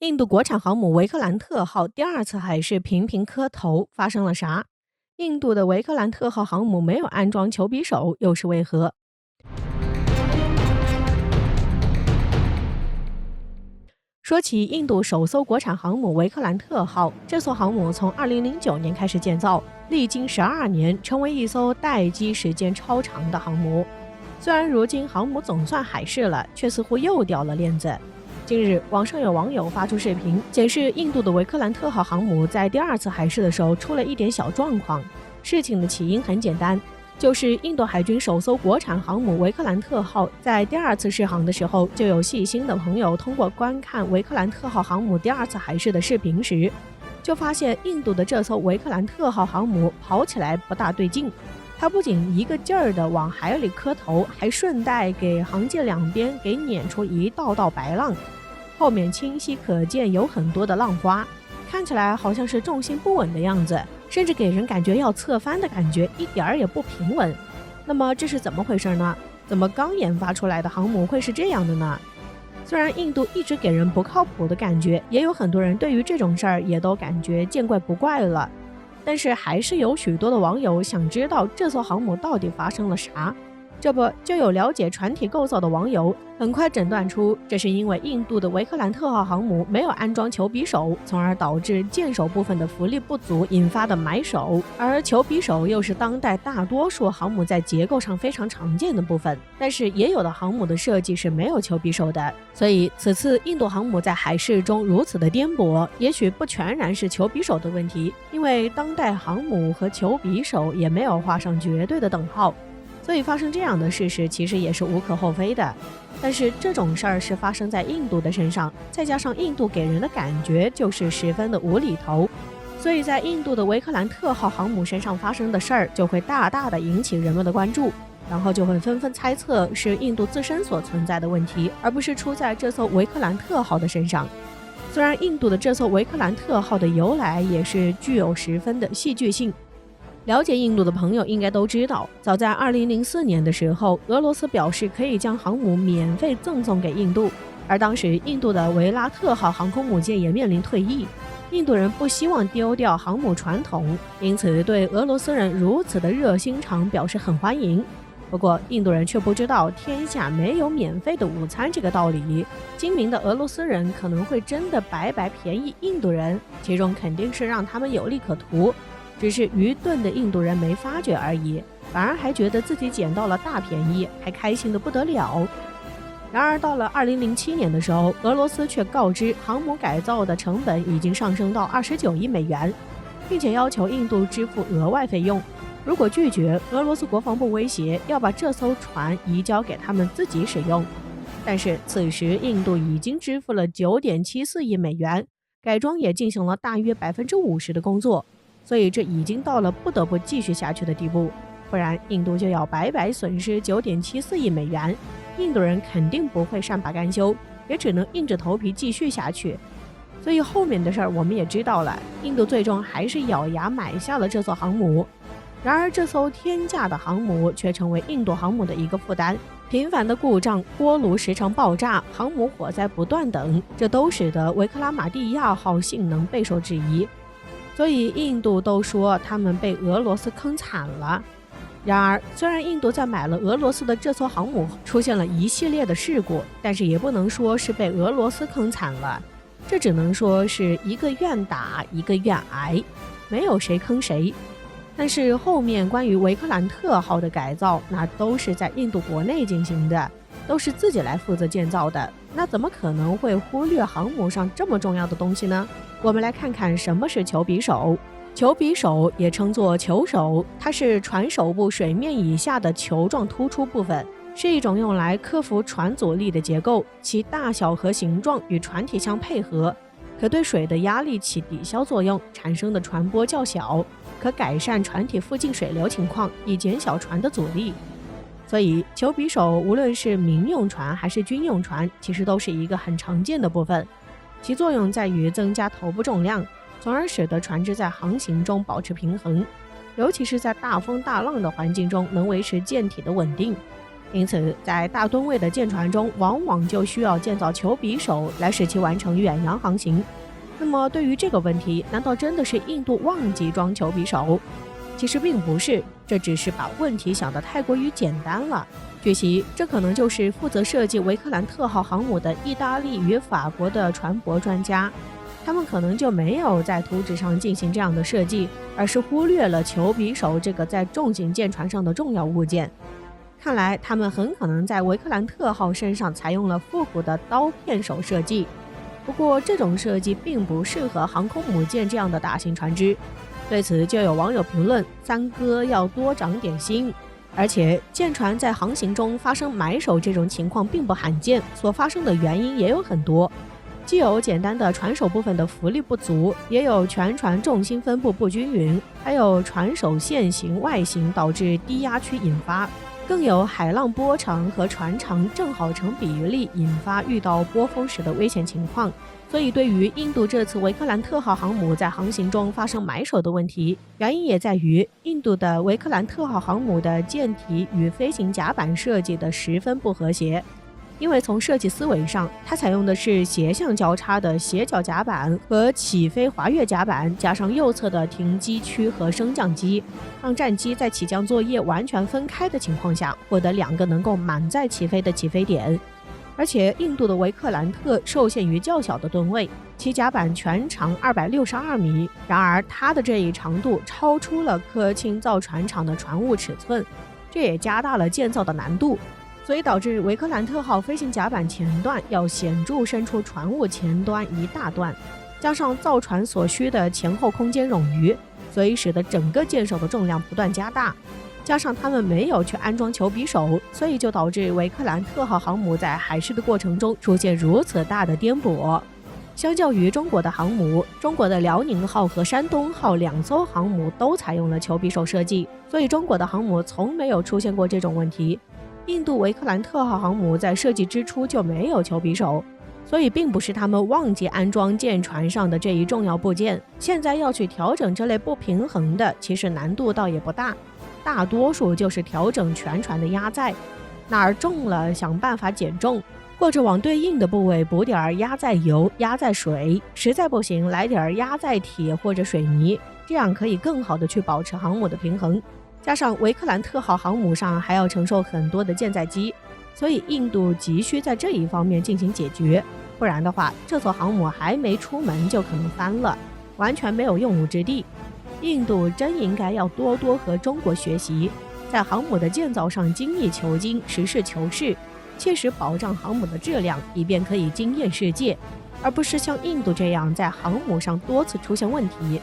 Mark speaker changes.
Speaker 1: 印度国产航母维克兰特号第二次海试频频磕头，发生了啥？印度的维克兰特号航母没有安装球匕首，又是为何？说起印度首艘国产航母维克兰特号，这艘航母从2009年开始建造，历经12年，成为一艘待机时间超长的航母。虽然如今航母总算海试了，却似乎又掉了链子。近日，网上有网友发出视频，解释印度的维克兰特号航母在第二次海试的时候出了一点小状况。事情的起因很简单，就是印度海军首艘国产航母维克兰特号在第二次试航的时候，就有细心的朋友通过观看维克兰特号航母第二次海试的视频时，就发现印度的这艘维克兰特号航母跑起来不大对劲。它不仅一个劲儿的往海里磕头，还顺带给航界两边给撵出一道道白浪，后面清晰可见有很多的浪花，看起来好像是重心不稳的样子，甚至给人感觉要侧翻的感觉，一点儿也不平稳。那么这是怎么回事呢？怎么刚研发出来的航母会是这样的呢？虽然印度一直给人不靠谱的感觉，也有很多人对于这种事儿也都感觉见怪不怪了，但是还是有许多的网友想知道这艘航母到底发生了啥。这不，就有了解船体构造的网友很快诊断出，这是因为印度的维克兰特号航母没有安装球匕首，从而导致舰首部分的浮力不足引发的埋手，而球匕首又是当代大多数航母在结构上非常常见的部分，但是也有的航母的设计是没有球匕首的，所以此次印度航母在海试中如此的颠簸，也许不全然是球匕首的问题，因为当代航母和球匕首也没有画上绝对的等号，所以发生这样的事实其实也是无可厚非的。但是这种事儿是发生在印度的身上，再加上印度给人的感觉就是十分的无厘头，所以在印度的维克兰特号航母身上发生的事儿就会大大的引起人们的关注，然后就会纷纷猜测是印度自身所存在的问题，而不是出在这艘维克兰特号的身上。虽然印度的这艘维克兰特号的由来也是具有十分的戏剧性，了解印度的朋友应该都知道，早在2004年的时候，俄罗斯表示可以将航母免费赠送给印度，而当时印度的维拉特号航空母舰也面临退役，印度人不希望丢掉航母传统，因此对俄罗斯人如此的热心肠表示很欢迎。不过印度人却不知道天下没有免费的午餐这个道理，精明的俄罗斯人可能会真的白白便宜印度人，其中肯定是让他们有利可图，只是愚钝的印度人没发觉而已，反而还觉得自己捡到了大便宜，还开心得不得了。然而到了2007年的时候，俄罗斯却告知航母改造的成本已经上升到29亿美元，并且要求印度支付额外费用。如果拒绝，俄罗斯国防部威胁要把这艘船移交给他们自己使用。但是此时印度已经支付了9.74亿美元，改装也进行了大约50%的工作，所以这已经到了不得不继续下去的地步，不然印度就要白白损失9.74亿美元，印度人肯定不会善罢甘休，也只能硬着头皮继续下去。所以后面的事儿我们也知道了，印度最终还是咬牙买下了这艘航母。然而这艘天价的航母却成为印度航母的一个负担，频繁的故障、锅炉时常爆炸、航母火灾不断等，这都使得维克拉玛蒂亚号性能备受质疑。所以印度都说他们被俄罗斯坑惨了。然而虽然印度在买了俄罗斯的这艘航母出现了一系列的事故，但是也不能说是被俄罗斯坑惨了，这只能说是一个愿打一个愿挨，没有谁坑谁。但是后面关于维克兰特号的改造，那都是在印度国内进行的，都是自己来负责建造的，那怎么可能会忽略航母上这么重要的东西呢？我们来看看什么是球匕首。球匕首也称作球首，它是船首部水面以下的球状突出部分，是一种用来克服船阻力的结构，其大小和形状与船体相配合，可对水的压力起抵消作用，产生的船波较小，可改善船体附近水流情况，以减小船的阻力。所以球匕首无论是民用船还是军用船，其实都是一个很常见的部分，其作用在于增加头部重量，从而使得船只在航行中保持平衡，尤其是在大风大浪的环境中能维持舰体的稳定。因此在大吨位的舰船中，往往就需要建造球匕首来使其完成远洋航行。那么对于这个问题，难道真的是印度忘记装球匕首？其实并不是，这只是把问题想得太过于简单了。据悉，这可能就是负责设计维克兰特号航母的意大利与法国的船舶专家，他们可能就没有在图纸上进行这样的设计，而是忽略了球匕首这个在重型舰船上的重要物件。看来他们很可能在维克兰特号身上采用了复古的刀片手设计，不过这种设计并不适合航空母舰这样的大型船只。对此就有网友评论，三哥要多长点心。而且舰船在航行中发生埋手这种情况并不罕见，所发生的原因也有很多，既有简单的船首部分的浮力不足，也有全船重心分布不均匀，还有船首线型外形导致低压区引发，更有海浪波长和船长正好成比例引发遇到波峰时的危险情况。所以对于印度这次维克兰特号航母在航行中发生埋手的问题，原因也在于印度的维克兰特号航母的舰体与飞行甲板设计的十分不和谐。因为从设计思维上，它采用的是斜向交叉的斜角甲板和起飞滑跃甲板，加上右侧的停机区和升降机，让战机在起降作业完全分开的情况下，获得两个能够满载起飞的起飞点。而且印度的维克兰特受限于较小的吨位，其甲板全长262米，然而它的这一长度超出了科钦造船厂的船坞尺寸，这也加大了建造的难度，所以导致维克兰特号飞行甲板前段要显著伸出船坞前端一大段，加上造船所需的前后空间冗余，所以使得整个舰首的重量不断加大。加上他们没有去安装球匕首，所以就导致维克兰特号航母在海试的过程中出现如此大的颠簸。相较于中国的航母，中国的辽宁号和山东号两艘航母都采用了球匕首设计，所以中国的航母从没有出现过这种问题。印度维克兰特号航母在设计之初就没有球匕首，所以并不是他们忘记安装舰船上的这一重要部件，现在要去调整这类不平衡的，其实难度倒也不大，大多数就是调整全船的压载，哪儿重了想办法减重，或者往对应的部位补点压载油、压载水，实在不行来点压载铁或者水泥，这样可以更好的去保持航母的平衡。加上维克兰特号航母上还要承受很多的舰载机，所以印度急需在这一方面进行解决，不然的话这艘航母还没出门就可能翻了，完全没有用武之地。印度真应该要多多和中国学习，在航母的建造上精益求精、实事求是，切实保障航母的质量，以便可以惊艳世界，而不是像印度这样在航母上多次出现问题。